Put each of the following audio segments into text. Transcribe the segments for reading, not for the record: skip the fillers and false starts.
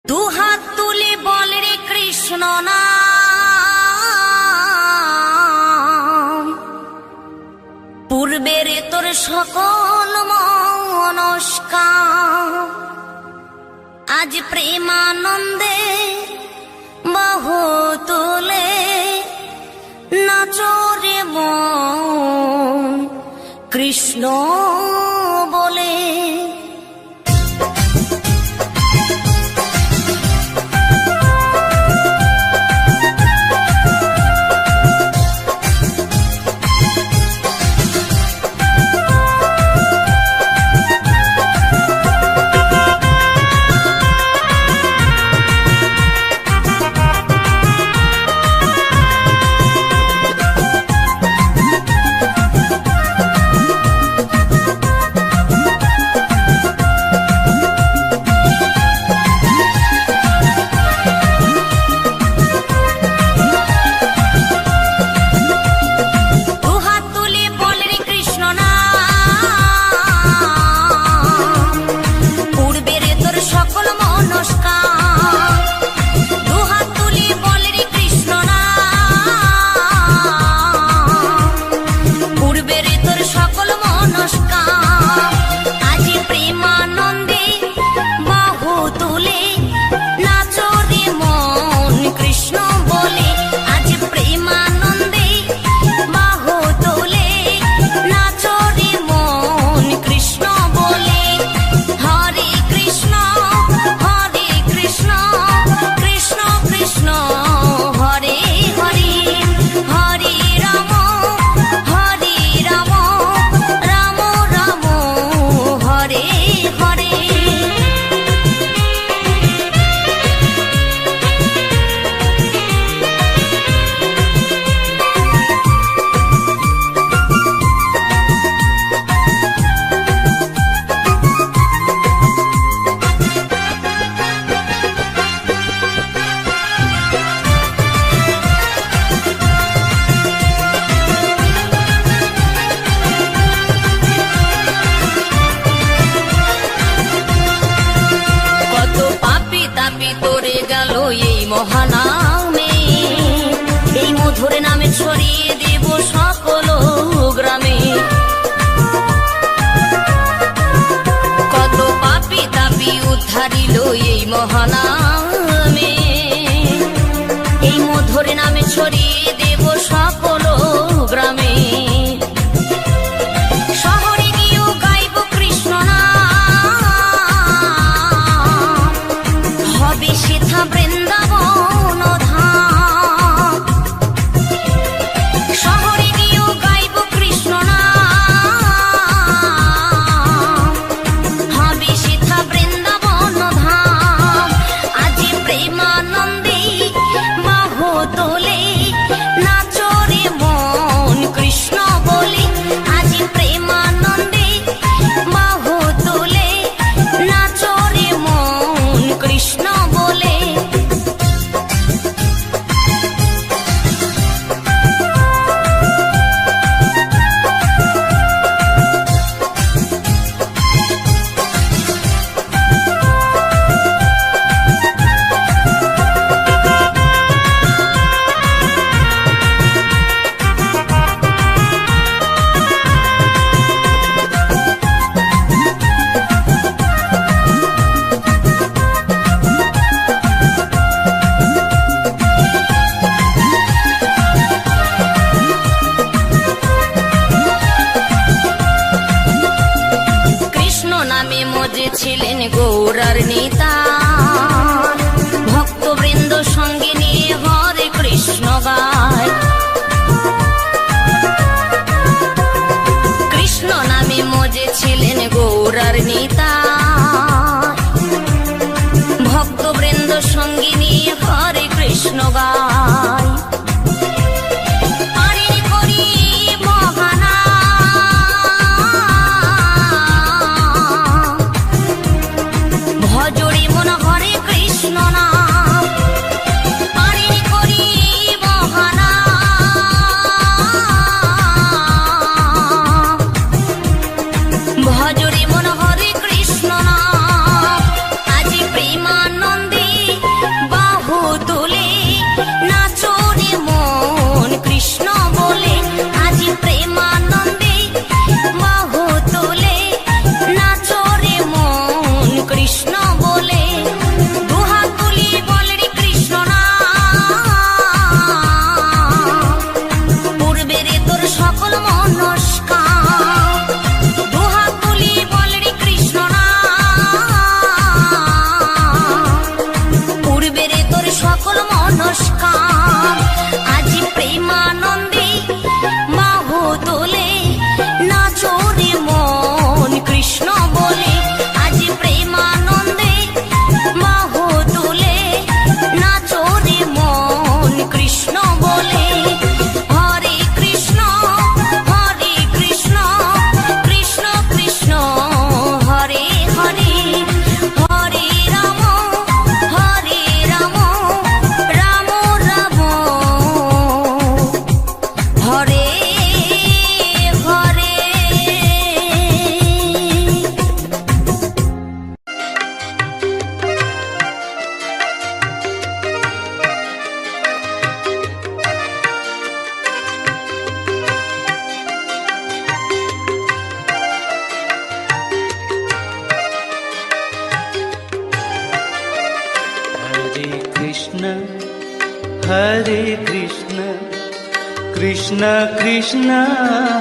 দুহাত তুলে বল রে কৃষ্ণ নাম, পূর্বের তোর সকল মনস্কাম আজ প্রেমানন্দে বাহু তুলে নাচরে মন কৃষ্ণ বলে। মহানামে এই মধুর নামে ছড়িয়ে দেব সকল গ্রামে। কত পাপী তাপী উদ্ধারিল এই মহানামে, এই মধুর নামে ছড়িয়ে দেব সকল গ্রামে। শহরে গিয়েও গাইব কৃষ্ণ নাম, হবে সেথা বৃন্দাবন ধাম। শহরে গিয়েও গাইব কৃষ্ণ নাম, হবে সেথা বৃন্দাবন ধাম। আজ প্রেমানন্দে বাহু তোলে নাচরে মন কৃষ্ণ বলে। আজ প্রেমানন্দে বাহু তোলে নাচরে মন কৃষ্ণ বলে। ছিলেন গৌরার নেতা, ভক্তবৃন্দ সঙ্গে নিয়ে হরে কৃষ্ণ গায়। কৃষ্ণ নামে মজে ছিলেন গৌরার নেতা, ভক্তবৃন্দ সঙ্গে নিয়ে হরে কৃষ্ণ গায়। ভজরে মন হরে কৃষ্ণ নাম, পারিনি করি বহানা। ভজরে মন হরে কৃষ্ণ নাম, আজ প্রেমানন্দে कृष्ण हरे कृष्ण कृष्ण कृष्ण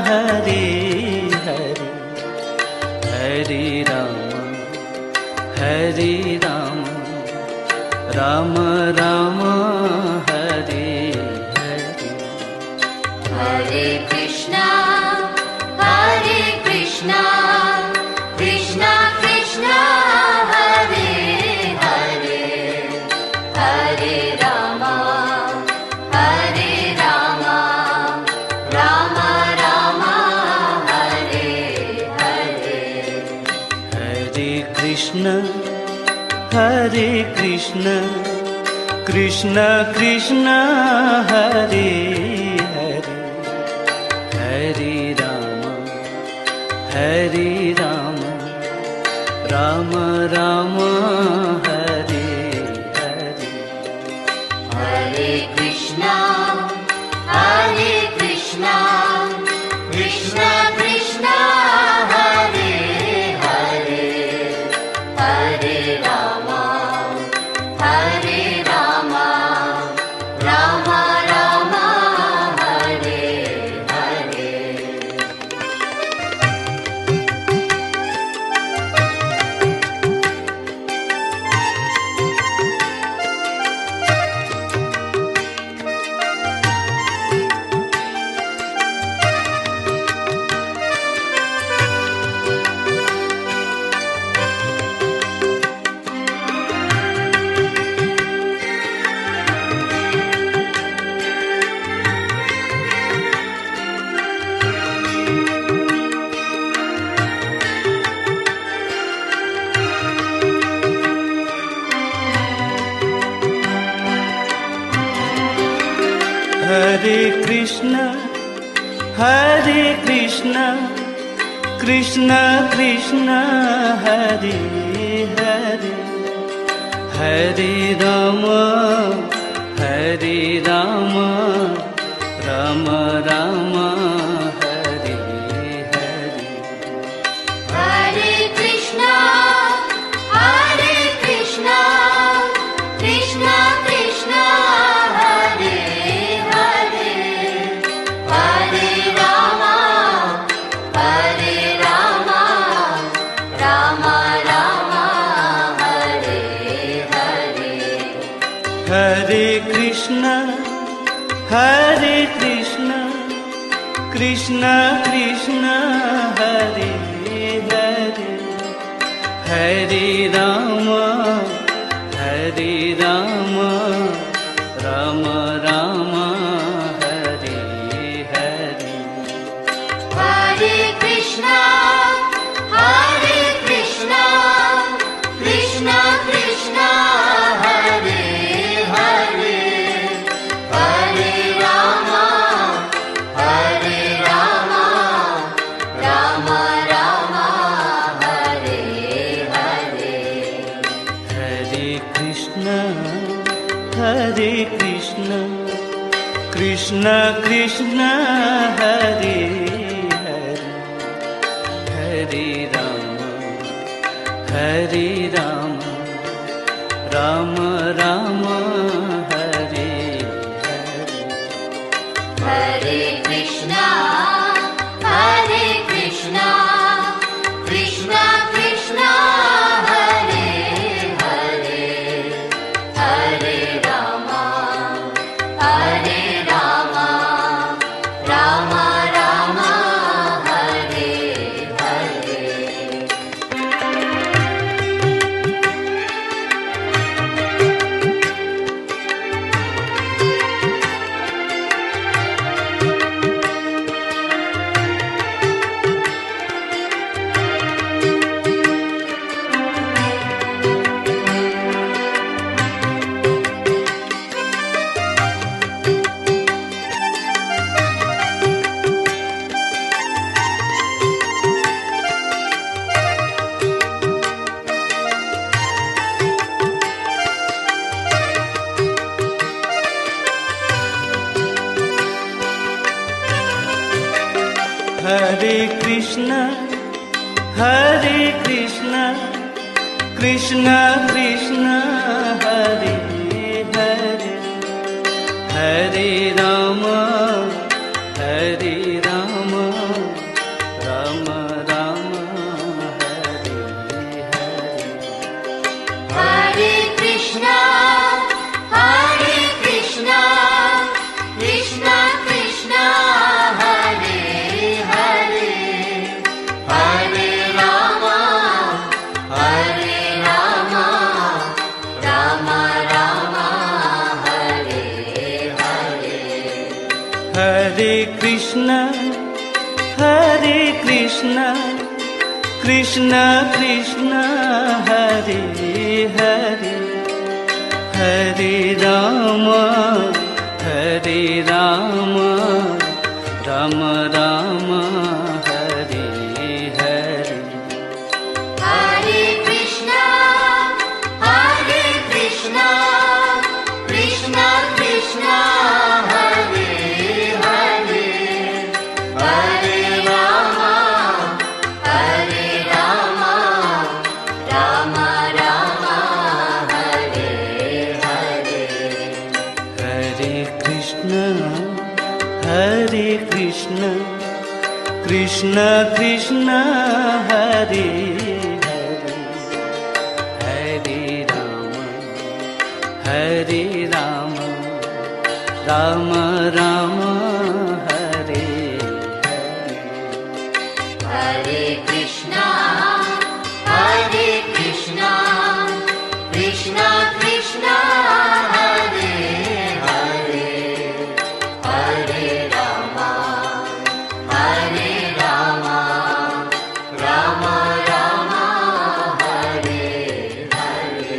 हरे हरे हरे राम राम राम हरे हरे हरे कृष्णा कृष्णा कृष्णा हरे हरे हरे राम राम राम हरे हरे हरे कृष्ण कृष्ण कृष्ण हरे हरे हरे राम राम राम हरे हरे हरे कृष्णा कृष्णा कृष्णा हरे हरे हरे राम राम राम हरे हरे हरे कृष्ण कृष्ण कृष्ण हरे हरे हरे राम राम राम हरे हरे हरे कृष्णा कृष्णा कृष्णा हरे हरे हरे राम राम राम हरे हरे हरे कृष्ण कृष्ण कृष्ण हरे हरे हरे राम राम राम हरे हरे हरे कृष्णा कृष्णा कृष्णा हरे हरे हरे राम राम राम हरे हरे हरे कृष्ण कृष्ण कृष्ण हरे हरे हरे राम राम राम हरे हरे हरे कृष्णा कृष्णा कृष्णा हरे हरे हरे राम राम राम हरे हरे हरे कृष्ण कृष्ण कृष्ण हरे Hare Krishna, Hare Krishna, Krishna Krishna, Hare Hare, Hare Rama, Hare Rama, Rama Rama, Hare Hare. Hare Krishna, Hare Krishna, Krishna Krishna, Hare Hare, Hare Rama, Hare Rama, Rama Rama, Hare Hare. Hare Krishna, Hare Krishna, Krishna Krishna, Hare Hare, Hare Rama, Hare Rama, Rama Rama, Hare Hare. Hare Krishna, Hare Krishna, Krishna Krishna, Hare Hare, Hare Rama, Hare Rama, Rama Rama, Hare Hare.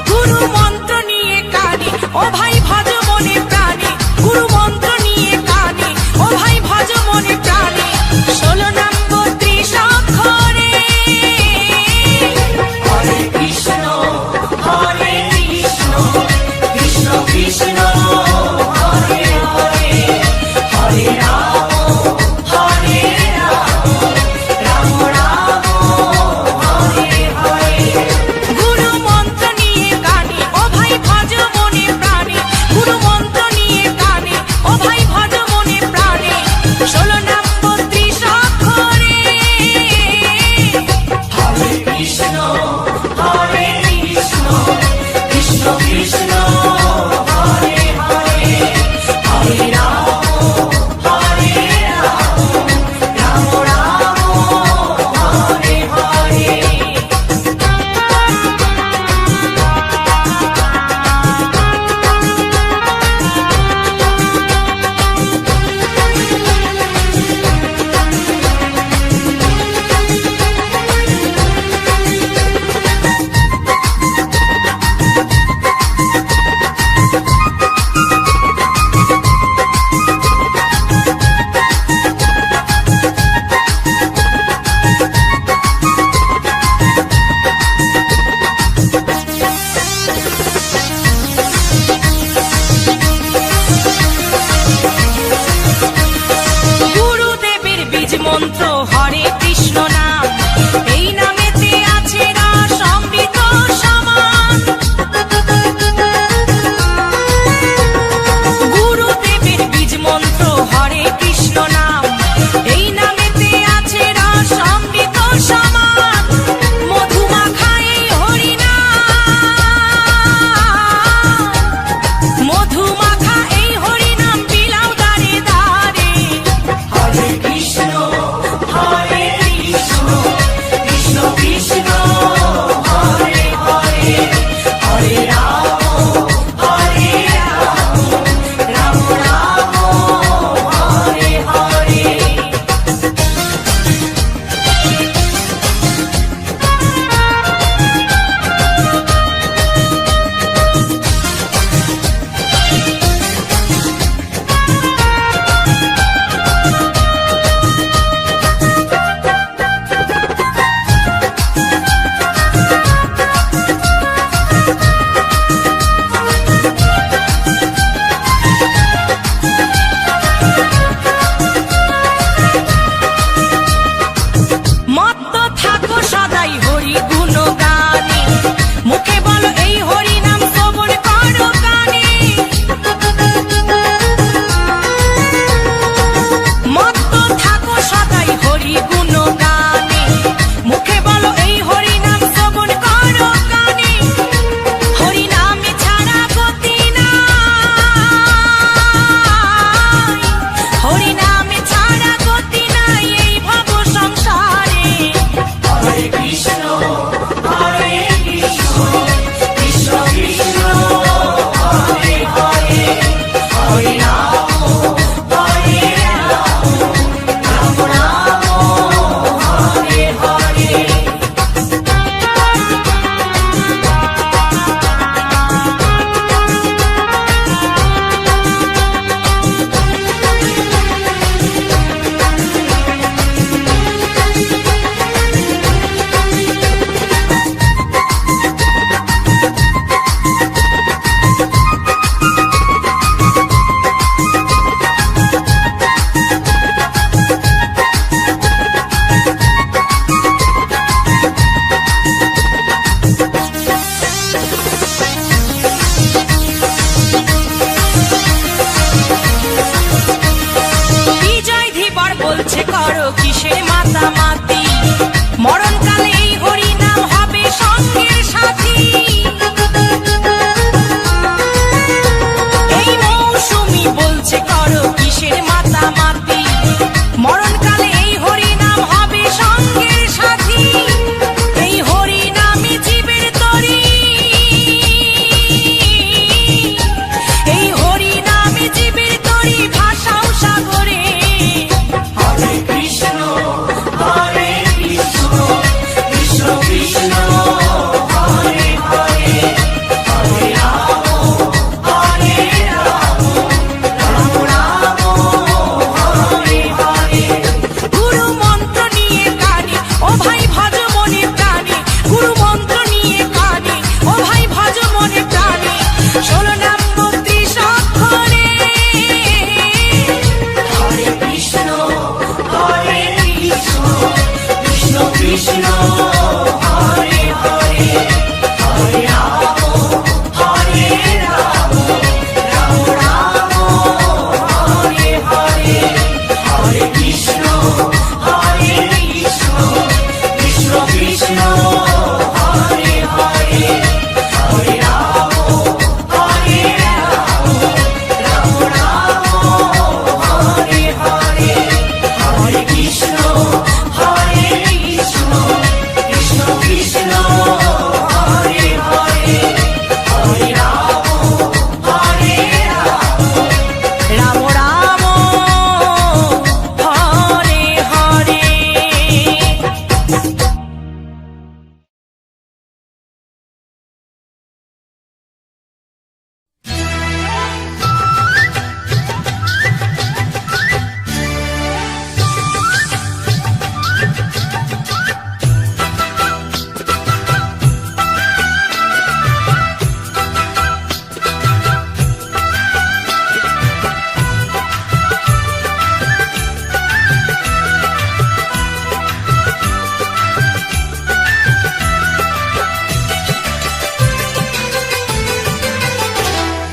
গুরু মন্ত্র নিয়ে কানে ও ভাই ভজ মনে প্রাণে, গুরু মন্ত্র নিয়ে কানে ও ভাই ভজ মনে প্রাণে, 16 নম্বর ত্রিশাক্ষরে হরে কৃষ্ণ, হরে কৃষ্ণ, কৃষ্ণ কৃষ্ণ, হরে হরে, হরে রাম, হরে রাম, রাম রাম, হরে হরে। গুরু মন্ত্র নিয়ে কানে ও ভাই ভজ মনে প্রাণে, গুরু মন্ত্র নিয়ে কানে ও ভাই ভজ মনে প্রাণে, 16 নম্বর ত্রিশাক্ষরে হরে কৃষ্ণ, হরে কৃষ্ণ, কৃষ্ণ কৃষ্ণ, হরে হরে, হরে রাম, হরে করো কিসের মাতামাতি মরণকালে এই হরি নাম হবে সঙ্গের সাথী এই মৌসুমি বলছে করো কিসের মাতামাতি মরণকালে এই হরি নাম হবে সঙ্গের সাথী এই হরি নামে জীবের তরি এই হরি নামে জীবের তরি ভাষাও সাগরে হরে কৃষ্ণ কৃষ্ণ কৃষ্ণ হরে হরে হরে রাম হরে রাম রাম রাম হরে হরে গুরু মন্ত্র নিয়ে কানে ও ভাই ভজ মনে প্রাণে গুরু মন্ত্র নিয়ে কানে ও ভাই ভজ মনে প্রাণে 16 নাম 32 অক্ষরে হরে কৃষ্ণ কৃষ্ণ কৃষ্ণ হরে হরে হরে রাম হরে রাম রাম রাম হরে হরে হরে কৃষ্ণ কৃষ্ণ কৃষ্ণ হরে হরে হরে রাম হরে রাম রাম রাম হরে হরে হরে কৃষ্ণ কৃষ্ণ কৃষ্ণ হরে হরে হরে রাম হরে রাম রাম হরে হরে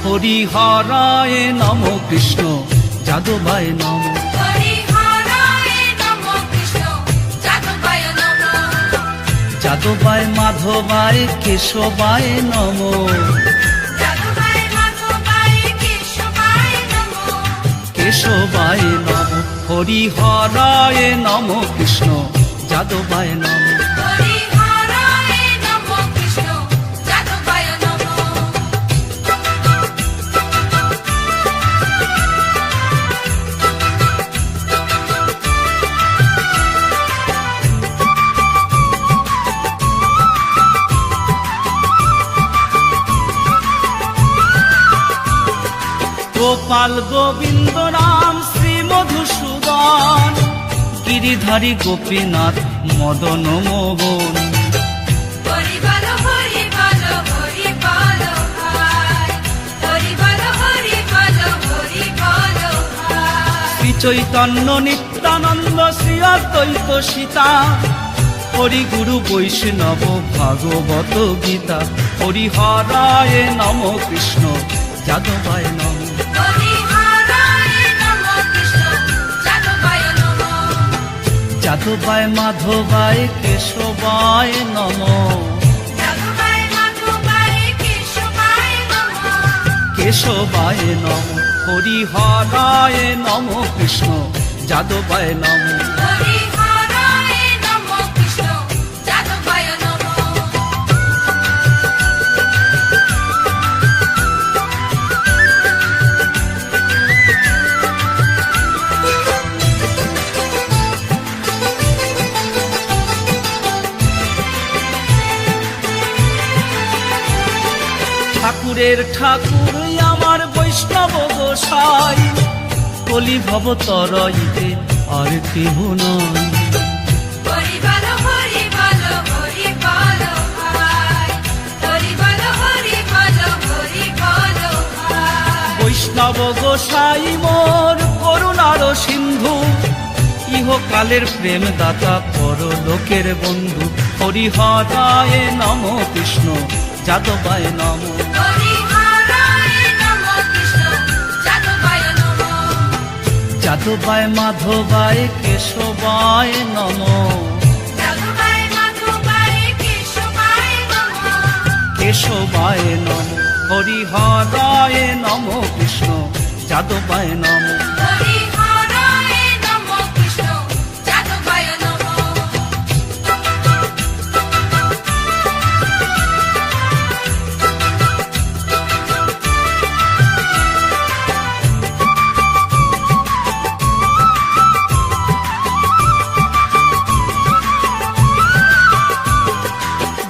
হরিহরায় নম কৃষ্ণ যাদবায় নম যাদবায় মাধবায় কেশবায় নম কেশবায় নম হরিহরায় নম কৃষ্ণ যাদবায় নম গোপাল গোবিন্দ রাম শ্রী মধুসূদন গিরিধারী গোপীনাথ মদন মোহন শ্রী চৈতন্য নিত্যানন্দ শ্রী অদ্বৈত সীতা হরি গুরু বৈষ্ণব ভাগবত গীতা হরিহরায় নম কৃষ্ণ যাদবায় নম যাদবায় মাধবায় কেশবায় নম কেশবায় নম হরিহরায় নম কৃষ্ণ যাদবায় নম ঠাকুরের ঠাকুর আমার বৈষ্ণব গোসাই কলি ভব তরইতে আর কেহ নয় বৈষ্ণব গোসাই মোর করুণার সিন্ধু ইহকালের প্রেম দাতা পরলোকের বন্ধু হরিহরায় নম কৃষ্ণ যাদবায় নম যাদবায় মাধবায় কেশবায় নমঃ যাদবায় মাধবায় কেশবায় নমঃ কেশবায় নমঃ হরিহরায় নমঃ কৃষ্ণ যাদবায় নমঃ হরিহরায় নমঃ কৃষ্ণ যাদবায় নমঃ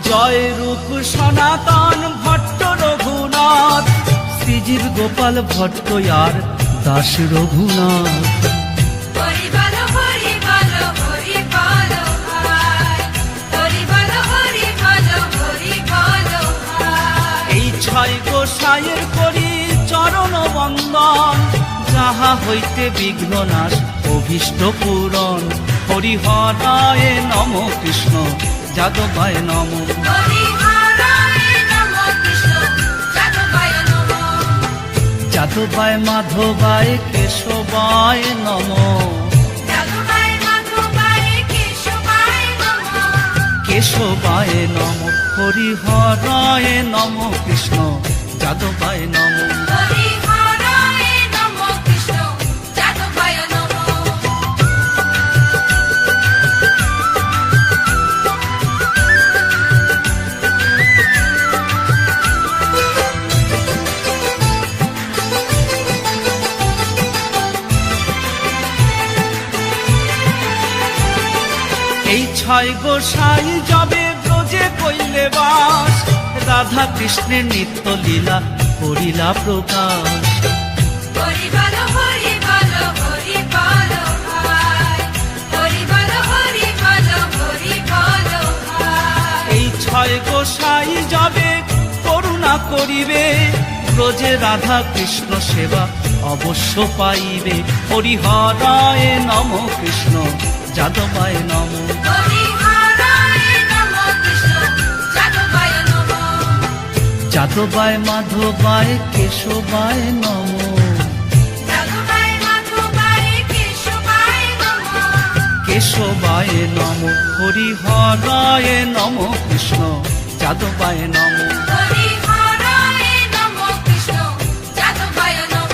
জয় রূপ সনাতন ভট্ট রঘুনাথ শ্রীজীর গোপাল ভট্ট আর দাস রঘুনাথ হরি বলো হরি বলো হরি বলো ভাই হরি বলো হরি বলো হরি বলো ভাই এই ছয় গোসাইয়ের করি চরণ বন্দন যাহা হইতে বিঘ্ন নাশ অভীষ্ট পূরণ হরিহরায় নমঃ কৃষ্ণ যাদবায় নমঃ হরিহরায় নমঃ কৃষ্ণ যাদবায় নমঃ যাদবায় মাধবায় কেশবায় নমঃ যাদবায় মাধবায় কেশবায় নমঃ কেশবায় নমঃ হরিহরায় নমঃ কৃষ্ণ যাদবায় নমঃ হরিহরায় নমঃ কৃষ্ণ যাদবায় নমঃ এই ছয় গোসাই যাবে ব্রজে কইলে বাস রাধা কৃষ্ণের নিত্য লীলা করিলা প্রকাশ হরি বলো হরি বলো হরি বলো ভাই হরি বলো হরি বলো হরি বলো ভাই এই ছয় গোসাই যাবে করুণা করিবে ব্রজে রাধা কৃষ্ণ সেবা অবশ্য পাইবে হরিহরায় নমঃ কৃষ্ণ যাদবায় নমঃ হরিহরায় নমঃ কৃষ্ণ যাদবায় নমঃ যাদবায় মাধবায় কেশবায় নমঃ যাদবায় মাধবায় কেশবায় নমঃ কেশবায় নমঃ হরিহরায় নমঃ কৃষ্ণ যাদবায় নমঃ হরিহরায় নমঃ কৃষ্ণ যাদবায় নমঃ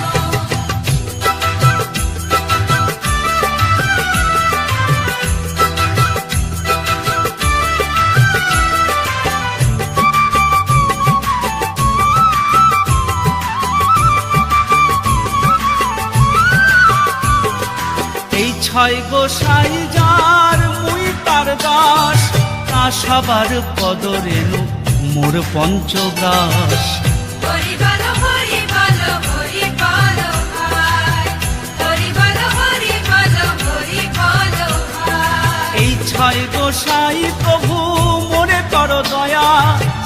এই ছয় গোসাই যার মুই তার দাস তা সবার পদরেণু মোর পঞ্চগ্রাস হরি বলো হরি বলো হরি বলো ভাই হরি বলো হরি বলো হরি বলো ভাই এই ছয় গোসাই প্রভু মোরে কর দয়া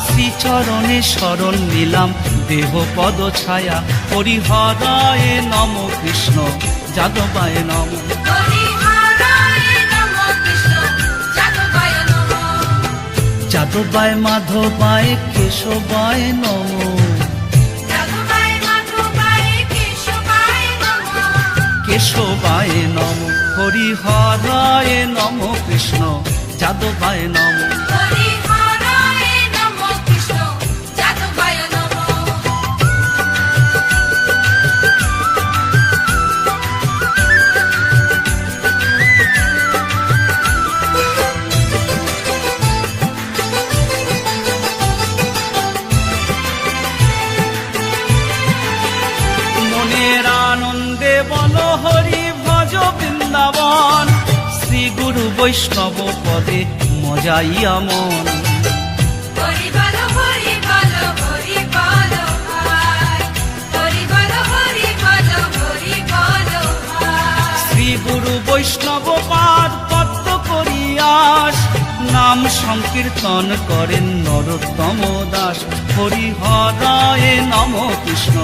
শ্রীচরণে শরণ নিলাম দেহ পদ ছায়া হরিহরায় নমঃ কৃষ্ণ যাদবায় নমঃ হরিহরায় নমঃ কৃষ্ণ যাদবায় নমঃ যাদবায় মাধবায় কেশবায় নমঃ যাদবায় মাধবায় কেশবায় নমঃ কেশবায় নমঃ হরিহরায় নমঃ কৃষ্ণ যাদবায় নমঃ হরিহরায় নমঃ কৃষ্ণ যাদবায় নমঃ মনের আনন্দে বল হরি ভজ বৃন্দাবন শ্রী গুরু বৈষ্ণব পদে মজাইয়া মন হরি বলো হরি বলো হরি বলো ভাই হরি বলো হরি বলো হরি বলো ভাই শ্রী গুরু বৈষ্ণব পাদ পদ্ম করিয়াস নাম সংকীর্তন করেন নরোত্তম দাস হরিহরায় নমঃ কৃষ্ণ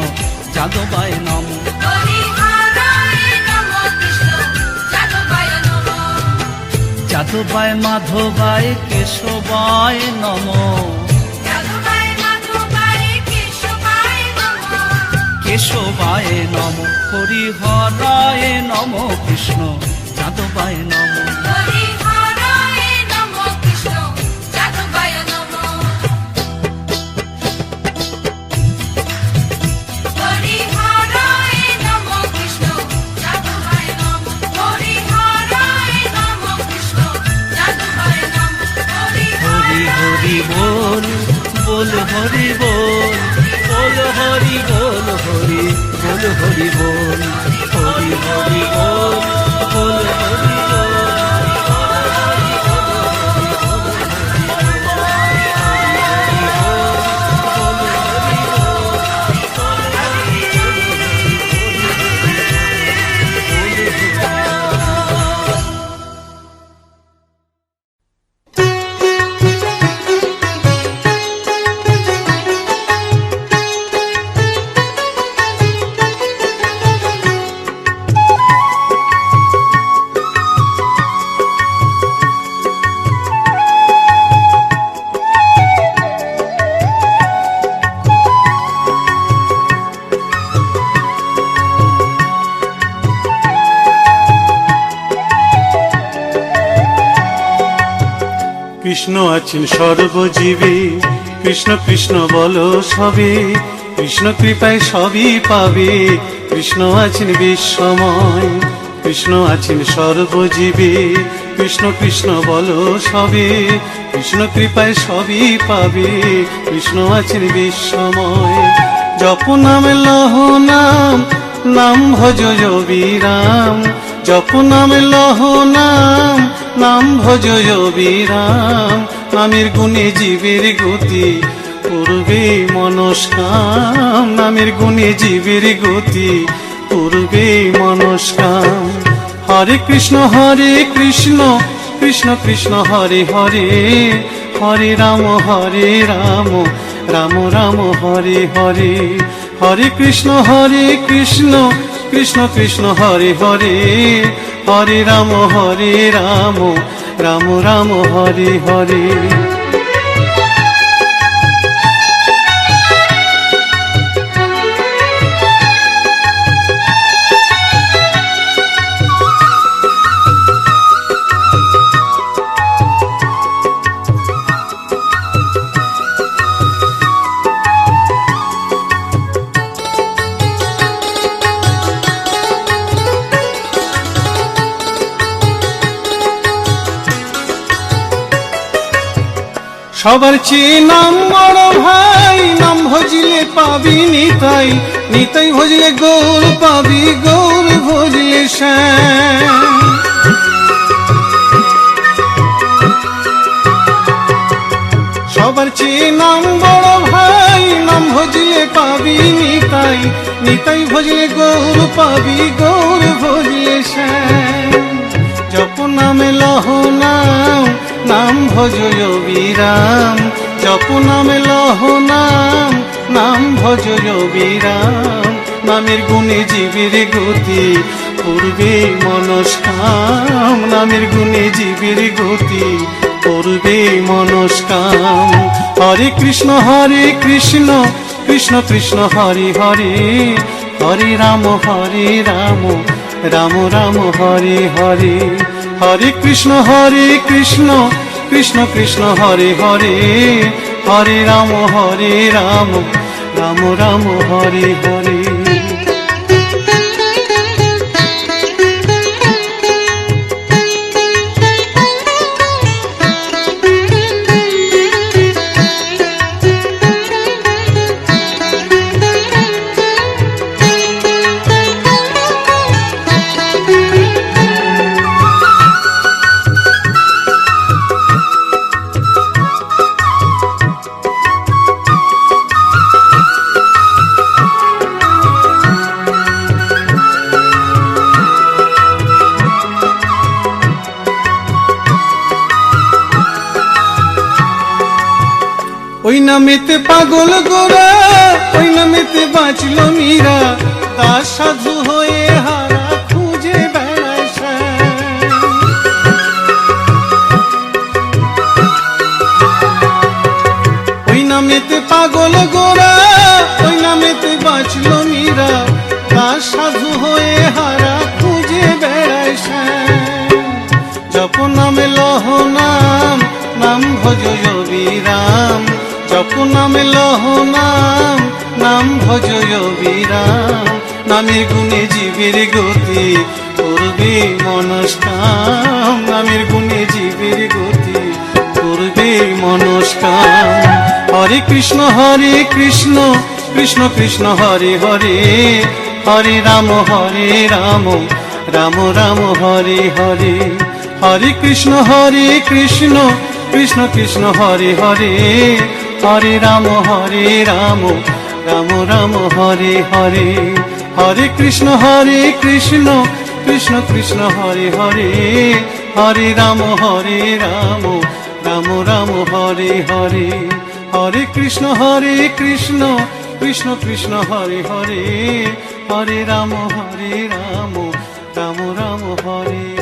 যাদবায় নমঃ হরিহরায় নমঃ কৃষ্ণ যাদবায় নমঃ যাদবায় মাধবায় কেশবায় নমঃ যাদবায় মাধবায় কেশবায় নমঃ কেশবায় নম, হরি হরায় নম, কৃষ্ণ যাদবায় নম। হরিহরায় নমঃ কৃষ্ণ যাদবায় নমঃ। হরিহরায় নমঃ কৃষ্ণ যাদবায় নমঃ। হরিহরায় নমঃ কৃষ্ণ যাদবায় নমঃ। হরি হরি বল, বল হরি বল, বল হরি বল, হরি বল হরি বল, হরি হরি বল, বল হরি বল। কৃষ্ণ আছেন সর্বজীবে, কৃষ্ণ কৃষ্ণ বলো সবে, কৃষ্ণ কৃপায় সবই পাবে। কৃষ্ণ আছেন বিশ্বময়, কৃষ্ণ আছেন সর্বজীবে, কৃষ্ণ কৃষ্ণ বলো সবে, কৃষ্ণ কৃপায় সবই পাবে। কৃষ্ণ আছেন বিশ্বময়। জপ নাম লহ নাম, নাম ভজ বিরাম। জপ নাম লহ নাম, নাম ভজ বিরাম। নামের গুণে জীবের গতি, পূর্বে মনস্কাম। নামের গুণে জীবের গতি, পূর্বে মনস্কাম। হরে কৃষ্ণ কৃষ্ণ কৃষ্ণ হরে হরে, হরে রাম রাম, রাম রাম হরে হরে। হরে কৃষ্ণ কৃষ্ণ কৃষ্ণ হরে হরে, হরে রাম রাম, রাম রাম হরে হরে। সবার চেয়ে নাম বড় ভাই, নাম ভজলে পাবি নিতাই, নিতাই ভজলে গৌর পাবি, গৌর ভজলে শ্যাম। সবার চেয়ে নাম বড় ভাই, নাম ভজলে পাবি নিতাই, নিতাই ভজলে গৌর পাবি, গৌর ভজলে শ্যাম। জপ নামে লহ নাম, নাম ভজ বিরাম। জপ নামে লহ নাম, নাম ভজ বিরাম। নামের গুণে জীবের গতি, পূর্বে মনস্কাম। নামের গুণে জীবের গতি, পূর্বে মনস্কাম। হরে কৃষ্ণ কৃষ্ণ কৃষ্ণ হরে হরে, হরে রাম রাম, রাম রাম হরে হরে। হরে কৃষ্ণ কৃষ্ণ কৃষ্ণ হরে হরে, হরে রাম রাম, রাম রাম হরে হরে। ওই নামেতে পাগল গোরা, ওই নামেতে বাঁচল মীরা, দাস সাধু হয়ে হারা খুঁজে বেড়ায় শ্যাম। ওই নামেতে পাগল গোরা, ওই নামেতে বাঁচল মীরা, নাম নাম ভজ অবিরাম জপ নামে লহ নাম নাম ভজ অবিরাম নামের গুণে জীবের গতি করবে মনস্কাম নামের গুণে জীবের গতি করবে মনস্কাম হরে কৃষ্ণ কৃষ্ণ কৃষ্ণ হরে হরে হরে রাম রাম রাম হরে হরে হরে কৃষ্ণ কৃষ্ণ কৃষ্ণ হরে হরে হরে রাম রাম রাম হরে হরে হরে কৃষ্ণ কৃষ্ণ কৃষ্ণ হরে হরে হরে রাম রাম রাম হরে হরে হরে কৃষ্ণ কৃষ্ণ কৃষ্ণ হরে হরে হরে রাম রাম রাম হরে